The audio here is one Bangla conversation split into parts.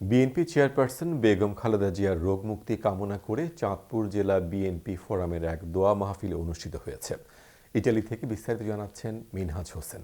বিএনপি চেয়ারপারসন বেগম খালেদা জিয়ার রোগ মুক্তি কামনা করে চাঁদপুর জেলা বিএনপি ফোরামের এক দোয়া মাহফিল অনুষ্ঠিত হয়েছে। ইতালি থেকে বিস্তারিত জানাচ্ছেন মিনহাজ হোসেন।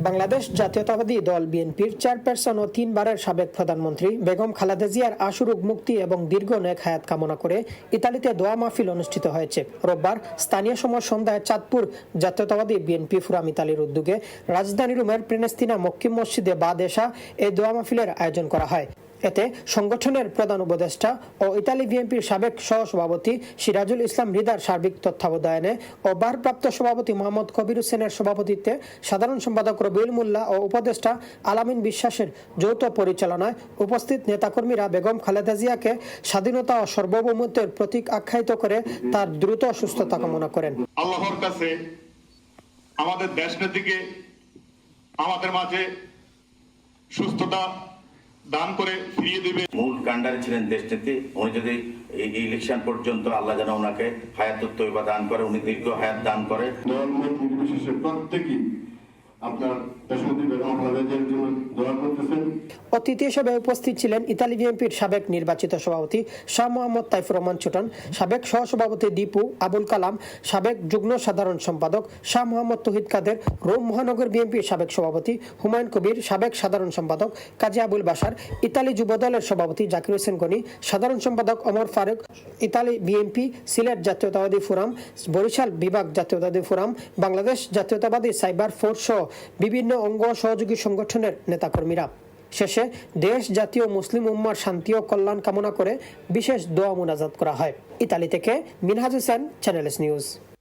বাংলাদেশ জাতীয়তাবাদী দল বিএনপির চেয়ারপারসন ও 3 বারের সাবেক প্রধানমন্ত্রী বেগম খালেদা জিয়ার আশু রোগ মুক্তি এবং দীর্ঘ নেক হায়াত কামনা করে ইতালিতে দোয়া মাহফিল অনুষ্ঠিত হয়েছে। রোববার স্থানীয় সময় সন্ধ্যায় চাঁদপুর জাতীয়তাবাদী বিএনপি ফোরাম ইতালির উদ্যোগে রাজধানী রোমের প্রেনেস্তিনা মক্কিম মসজিদে বাদেশা এই দোয়া মাহফিলের আয়োজন করা হয়। এতে সংগঠনের প্রধান উপদেষ্টা ও ইতালি বিএনপির সাবেক সহসভাপতি সিরাজুল ইসলাম হৃদার সার্বিক তত্ত্বাবধানে ও ভারপ্রাপ্ত সভাপতি মোহাম্মদ কবির হোসেনের সভাপতিত্বে সাধারণ সম্পাদক রবিউল মোল্লা ও উপদেষ্টা আলামিন বিশ্বাসের যৌথ পরিচালনায় উপস্থিত নেতাকর্মীরা বেগম খালেদা জিয়াকে স্বাধীনতা ও সার্বভৌমত্বের প্রতীক আখ্যায়িত করে তার দ্রুত সুস্থতা কামনা করেন। আল্লাহর কাছে আমাদের দেশ নেত্রীকে আমাদের মাঝে সুস্থতা দান করে ফিরিয়ে দেবে। মূল কাণ্ডারি ছিলেন দেশনেত্রী। উনি যদি এই ইলেকশন পর্যন্ত আল্লাহ যেন ওনাকে হায়াতুত তৈবা দান করে, উনি দীর্ঘ হায়াত দান করে। দলমত নির্বিশেষে প্রত্যেকেই আপনার দেশনেত্রী বেগম খালেদা জিয়ার জন্য দোয়া করতেছেন। অতিথি হিসেবে উপস্থিত ছিলেন ইতালি বিএনপির সাবেক নির্বাচিত সভাপতি শাহ মোহাম্মদ তাইফুর রহমান ছোটন, সাবেক সহসভাপতি দীপু আবুল কালাম, সাবেক যুগ্ম সাধারণ সম্পাদক শাহ মোহাম্মদ তৌহিদ কাদের, রোম মহানগর বিএনপির সাবেক সভাপতি হুমায়ুন কবির, সাবেক সাধারণ সম্পাদক কাজী আবুল বাশার, ইতালি যুব দলের সভাপতি জাকির হোসেন গনি, সাধারণ সম্পাদক ওমর ফারুক, ইতালি বিএনপি সিলেট জাতীয়তাবাদী ফোরাম, বরিশাল বিভাগ জাতীয়তাবাদী ফোরাম, বাংলাদেশ জাতীয়তাবাদী সাইবার ফোর্স সহ বিভিন্ন অঙ্গ সহযোগী সংগঠনের নেতাকর্মীরা। শেষে দেশ জাতীয় মুসলিম উম্মার শান্তি ও কল্যাণ কামনা করে বিশেষ দোয়া মুনাজাত করা হয়। ইতালি থেকে Minhaj Hossain, channel S news.